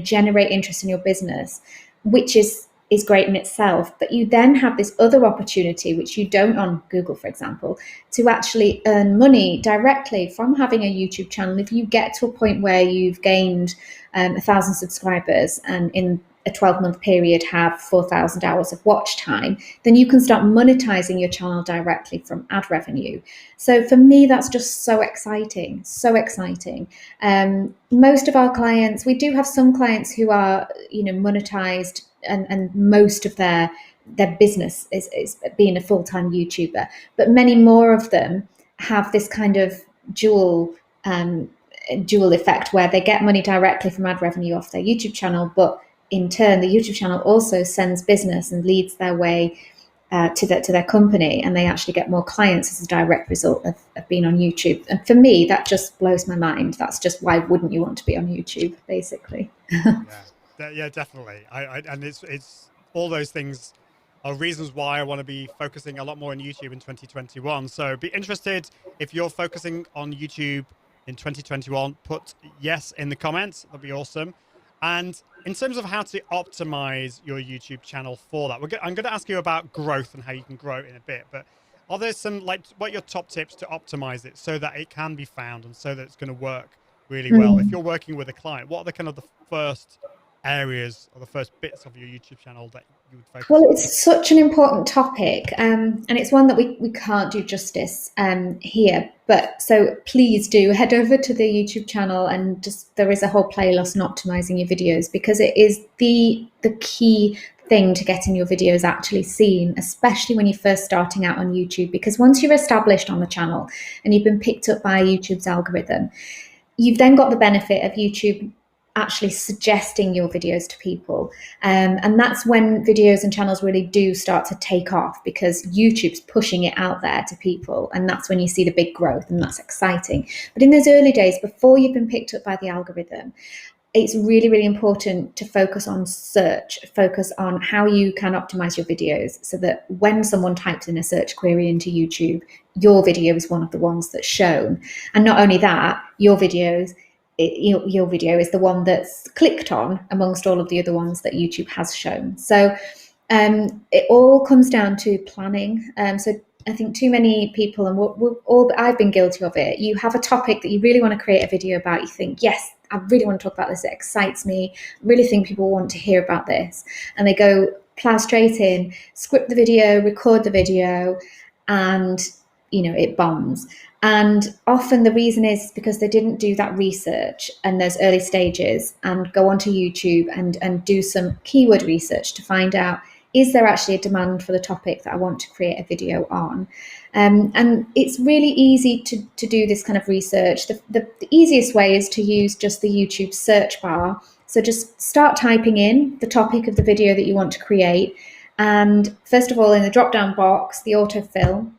generate interest in your business, which is great in itself. But you then have this other opportunity, which you don't on Google, for example, to actually earn money directly from having a YouTube channel. If you get to a point where you've gained 1,000 subscribers, and in a 12-month period have 4,000 hours of watch time, then you can start monetizing your channel directly from ad revenue. So for me, that's just so exciting, so exciting. Most of our clients, we do have some clients who are, monetized, and most of their business is being a full-time YouTuber, but many more of them have this kind of dual effect where they get money directly from ad revenue off their YouTube channel, but in turn, the YouTube channel also sends business and leads their way to their company, and they actually get more clients as a direct result of being on YouTube. And for me, that just blows my mind. That's just, why wouldn't you want to be on YouTube, basically? Yeah, definitely. And it's all those things are reasons why I want to be focusing a lot more on YouTube in 2021. So be interested if you're focusing on YouTube in 2021. Put yes in the comments. That'd be awesome. And in terms of how to optimize your YouTube channel for that, I'm going to ask you about growth and how you can grow it in a bit. But are there some, what are your top tips to optimize it so that it can be found and so that it's going to work really well? If you're working with a client, what are the kind of the first areas or the first bits of your YouTube channel that you would focus on? Well, it's such an important topic, and it's one that we can't do justice here. But so please do head over to the YouTube channel, and there is a whole playlist on optimizing your videos, because it is the key thing to getting your videos actually seen, especially when you're first starting out on YouTube. Because once you're established on the channel and you've been picked up by YouTube's algorithm, you've then got the benefit of YouTube actually suggesting your videos to people. And that's when videos and channels really do start to take off, because YouTube's pushing it out there to people. And that's when you see the big growth, and that's exciting. But in those early days, before you've been picked up by the algorithm, it's really, really important to focus on search, focus on how you can optimize your videos so that when someone types in a search query into YouTube, your video is one of the ones that's shown. And not only that, your video is the one that's clicked on amongst all of the other ones that YouTube has shown. So it all comes down to planning. So I think too many people, and I've been guilty of it, you have a topic that you really want to create a video about. You think, yes, I really want to talk about this. It excites me. I really think people want to hear about this. And they go plow straight in, script the video, record the video, and it bombs. And often the reason is because they didn't do that research in those early stages and go onto YouTube and do some keyword research to find out, is there actually a demand for the topic that I want to create a video on? And it's really easy to do this kind of research. The easiest way is to use just the YouTube search bar. So just start typing in the topic of the video that you want to create. And first of all, in the drop-down box, the autofill,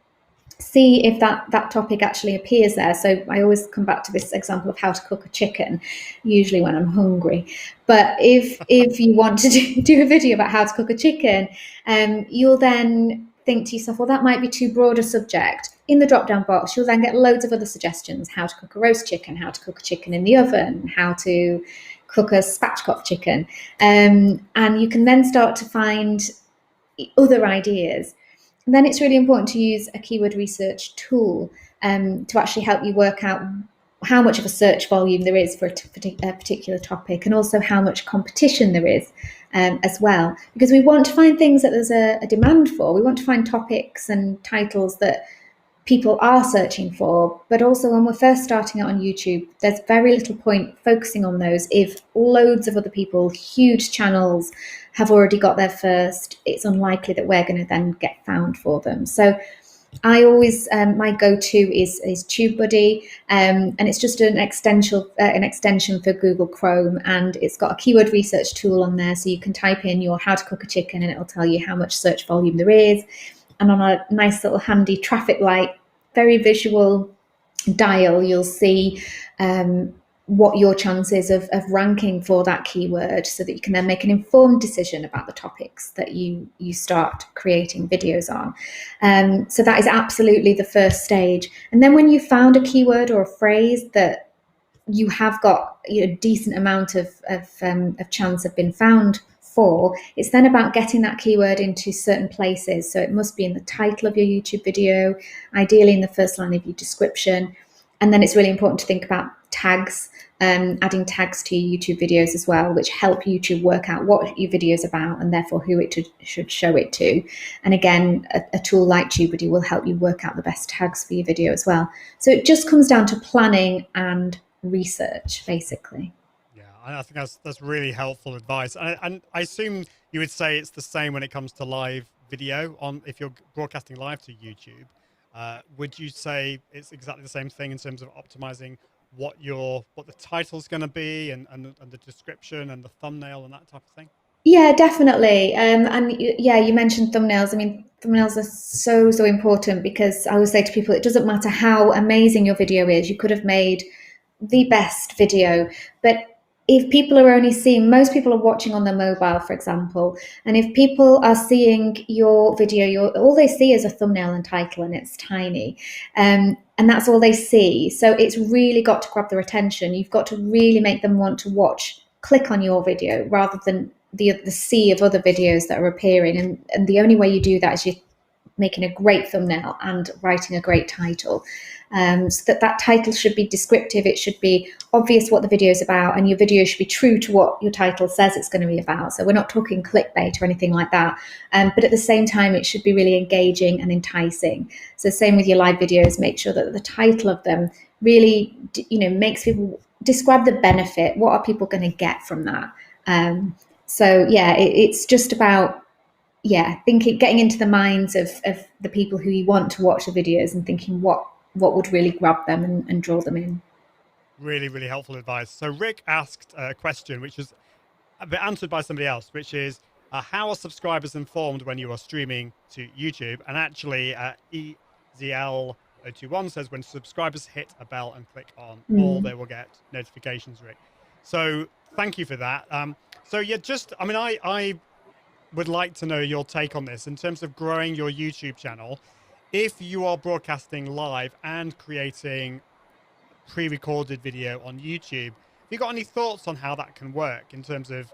see if that topic actually appears there. So I always come back to this example of how to cook a chicken, usually when I'm hungry. But if you want to do a video about how to cook a chicken, you'll then think to yourself, well, that might be too broad a subject. In the drop-down box, you'll then get loads of other suggestions: how to cook a roast chicken, how to cook a chicken in the oven, how to cook a spatchcock chicken. And you can then start to find other ideas. And then it's really important to use a keyword research tool to actually help you work out how much of a search volume there is for a particular topic, and also how much competition there is as well. Because we want to find things that there's a demand for. We want to find topics and titles that people are searching for. But also, when we're first starting out on YouTube, there's very little point focusing on those if loads of other people, huge channels, have already got there first. It's unlikely that we're going to then get found for them. So I always, my go-to is TubeBuddy, and it's just an extension for Google Chrome, and it's got a keyword research tool on there, so you can type in your how to cook a chicken and it'll tell you how much search volume there is. And on a nice little handy traffic light, very visual dial, you'll see what your chances of ranking for that keyword, so that you can then make an informed decision about the topics that you start creating videos on. So that is absolutely the first stage. And then when you've found a keyword or a phrase that you have got a decent amount of chance of being found for, it's then about getting that keyword into certain places. So it must be in the title of your YouTube video, ideally in the first line of your description. And then it's really important to think about tags, adding tags to your YouTube videos as well, which help YouTube work out what your video is about and therefore who it should show it to. And again, a tool like TubeBuddy will help you work out the best tags for your video as well. So it just comes down to planning and research, basically. Yeah, I think that's really helpful advice. And I assume you would say it's the same when it comes to live video if you're broadcasting live to YouTube. Would you say it's exactly the same thing in terms of optimizing what the title's going to be and the description and the thumbnail and that type of thing? Yeah, definitely. And yeah, you mentioned thumbnails. I mean, thumbnails are so important, because I always say to people, it doesn't matter how amazing your video is. You could have made the best video, but if people are only seeing, most people are watching on their mobile, for example, and if people are seeing your video, all they see is a thumbnail and title, and it's tiny, and that's all they see. So it's really got to grab their attention. You've got to really make them want to click on your video rather than the sea of other videos that are appearing. And the only way you do that is you're making a great thumbnail and writing a great title. So that title should be descriptive. It should be obvious what the video is about, and your video should be true to what your title says it's going to be about. So we're not talking clickbait or anything like that. But at the same time, it should be really engaging and enticing. So same with your live videos, make sure that the title of them really, makes people describe the benefit. What are people going to get from that? So yeah, it's just about, getting into the minds of the people who you want to watch the videos and thinking what would really grab them and draw them in. Really, really helpful advice. So Rick asked a question, which was a bit answered by somebody else, which is, how are subscribers informed when you are streaming to YouTube? And actually, EZL021 says when subscribers hit a bell and click on all, they will get notifications, Rick. So thank you for that. So yeah, I would like to know your take on this in terms of growing your YouTube channel. If you are broadcasting live and creating pre-recorded video on YouTube, have you got any thoughts on how that can work in terms of,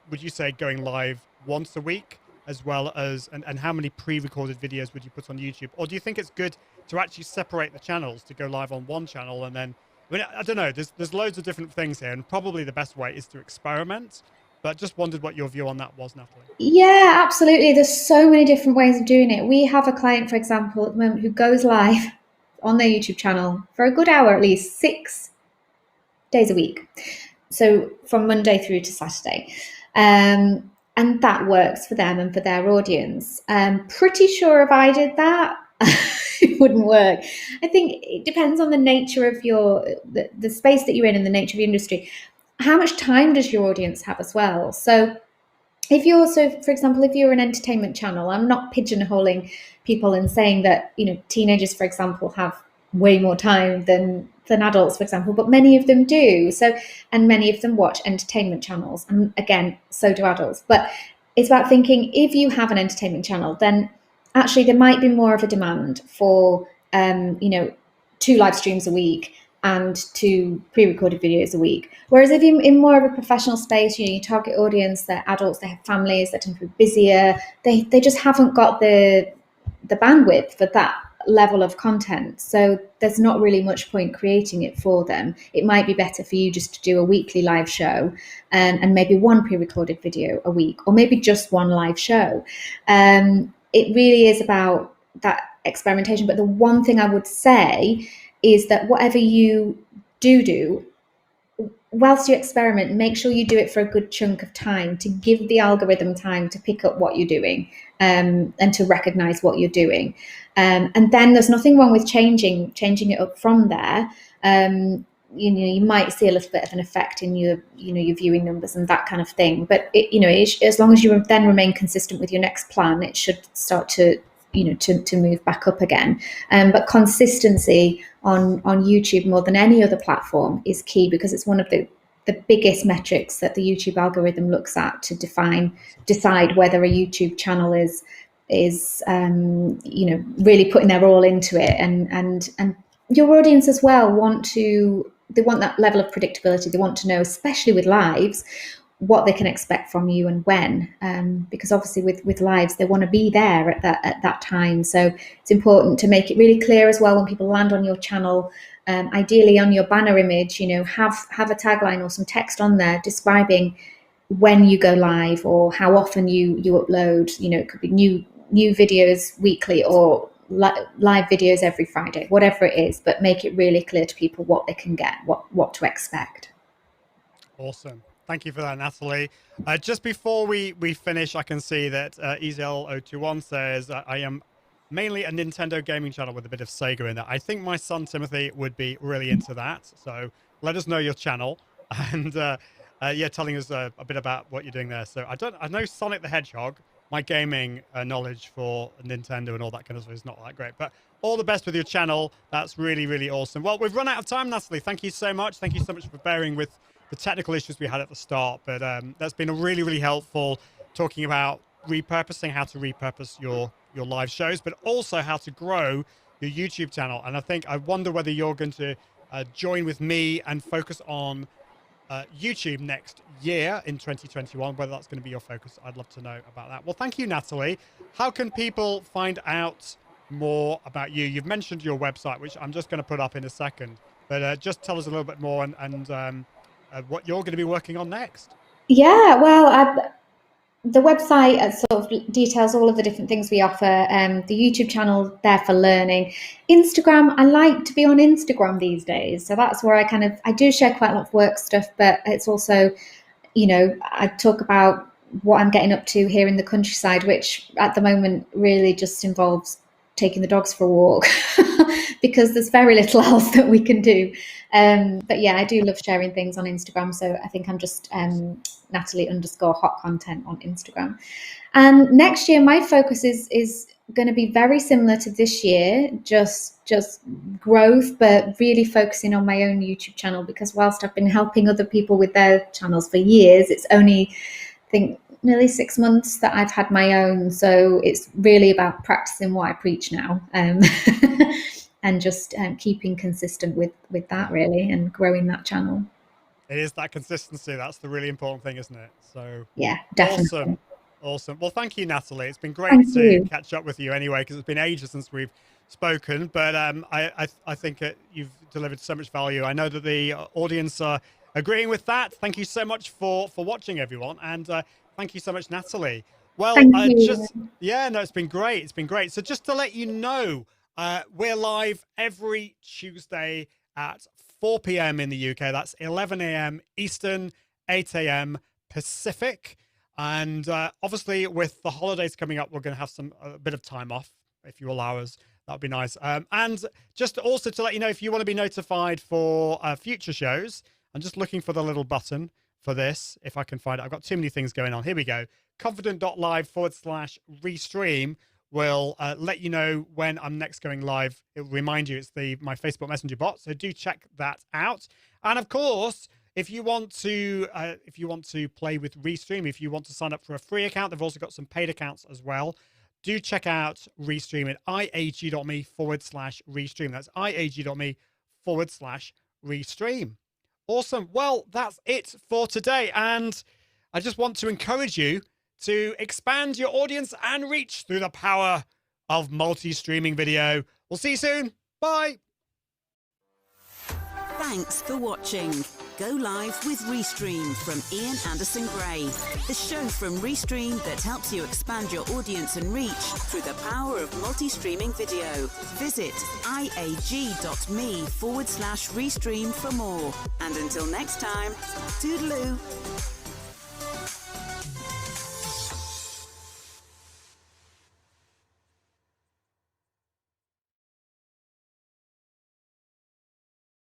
would you say going live once a week, as well as, and how many pre-recorded videos would you put on YouTube? Or do you think it's good to actually separate the channels, to go live on one channel and then, I don't know, there's loads of different things here, and probably the best way is to experiment. But just wondered what your view on that was, Natalie. Yeah, absolutely. There's so many different ways of doing it. We have a client, for example, at the moment, who goes live on their YouTube channel for a good hour, at least 6 days a week. So from Monday through to Saturday. And that works for them and for their audience. Pretty sure if I did that, it wouldn't work. I think it depends on the nature of the space that you're in and the nature of your industry. How much time does your audience have as well? So for example, if you're an entertainment channel, I'm not pigeonholing people and saying that, teenagers, for example, have way more time than adults, for example, but many of them do. So, and many of them watch entertainment channels. And again, so do adults. But it's about thinking, if you have an entertainment channel, then actually there might be more of a demand for, 2 live streams a week and 2 pre-recorded videos a week. Whereas if you're in more of a professional space, your target audience, they're adults, they have families, they tend to be busier, they just haven't got the bandwidth for that level of content. So there's not really much point creating it for them. It might be better for you just to do a weekly live show and maybe 1 pre-recorded video a week, or maybe just 1 live show. It really is about that experimentation. But the one thing I would say is that whatever you do, whilst you experiment, make sure you do it for a good chunk of time, to give the algorithm time to pick up what you're doing and to recognize what you're doing. And then there's nothing wrong with changing it up from there. You might see a little bit of an effect in your viewing numbers and that kind of thing. But as long as you then remain consistent with your next plan, it should start to move back up again. But consistency on YouTube more than any other platform is key, because it's one of the biggest metrics that the YouTube algorithm looks at to decide whether a YouTube channel is really putting their all into it. And your audience as well they want that level of predictability. They want to know, especially with lives, what they can expect from you and when, because obviously with lives, they want to be there at that time. So it's important to make it really clear as well when people land on your channel, Ideally on your banner image, have a tagline or some text on there describing when you go live or how often you upload. It could be new videos weekly or live videos every Friday, whatever it is, but make it really clear to people what they can get, what to expect. Awesome. Thank you for that, Natalie. Just before we finish, I can see that EZL021 says, I am mainly a Nintendo gaming channel with a bit of Sega in it. I think my son Timothy would be really into that. So let us know your channel and yeah, telling us a bit about what you're doing there. So I know Sonic the Hedgehog. My gaming knowledge for Nintendo and all that kind of stuff is not that great, but all the best with your channel. That's really, really awesome. Well, we've run out of time, Natalie. Thank you so much. Thank you so much for bearing with the technical issues we had at the start, but that's been a really, really helpful talking about repurposing, how to repurpose your live shows, but also how to grow your YouTube channel. And I wonder whether you're going to join with me and focus on YouTube next year in 2021, whether that's going to be your focus. I'd love to know about that. Well, thank you, Natalie. How can people find out more about you? You've mentioned your website, which I'm just going to put up in a second, but just tell us a little bit more and what you're going to be working on next. Yeah, well, the website sort of details all of the different things we offer. The YouTube channel there for learning. Instagram, I like to be on Instagram these days, so that's where I do share quite a lot of work stuff, but it's also, I talk about what I'm getting up to here in the countryside, which at the moment really just involves taking the dogs for a walk because there's very little else that we can do. But yeah, I do love sharing things on Instagram. So I think I'm just Natalie_hot content on Instagram. And next year, my focus is going to be very similar to this year, just growth, but really focusing on my own YouTube channel, because whilst I've been helping other people with their channels for years, it's only, I think, nearly 6 months that I've had my own. So it's really about practicing what I preach now, and just keeping consistent with that really, and growing that channel. It is that consistency. That's the really important thing, isn't it? So yeah, definitely. Awesome. Well, thank you, Natalie. It's been great to catch up with you anyway, because it's been ages since we've spoken, but I think you've delivered so much value. I know that the audience are agreeing with that. Thank you so much for watching, everyone, and thank you so much, Natalie. Well, yeah, no, it's been great. It's been great. So just to let you know, we're live every Tuesday at 4 p.m. in the UK. That's 11 a.m. Eastern, 8 a.m. Pacific. And obviously, with the holidays coming up, we're going to have a bit of time off. If you allow us, that would be nice. And just also to let you know, if you want to be notified for future shows, I'm just looking for the little button for this, if I can find it. I've got too many things going on. Here we go. Confident.live/restream will let you know when I'm next going live. It will remind you it's my Facebook Messenger bot, so do check that out. And of course, if you want to play with Restream, if you want to sign up for a free account, they've also got some paid accounts as well. Do check out Restream at iag.me/Restream. That's iag.me/Restream. Awesome. Well, that's it for today. And I just want to encourage you to expand your audience and reach through the power of multi-streaming video. We'll see you soon. Bye. Thanks for watching. Go Live with Restream from Ian Anderson Gray, the show from Restream that helps you expand your audience and reach through the power of multi-streaming video. Visit iag.me/Restream for more. And until next time, toodaloo.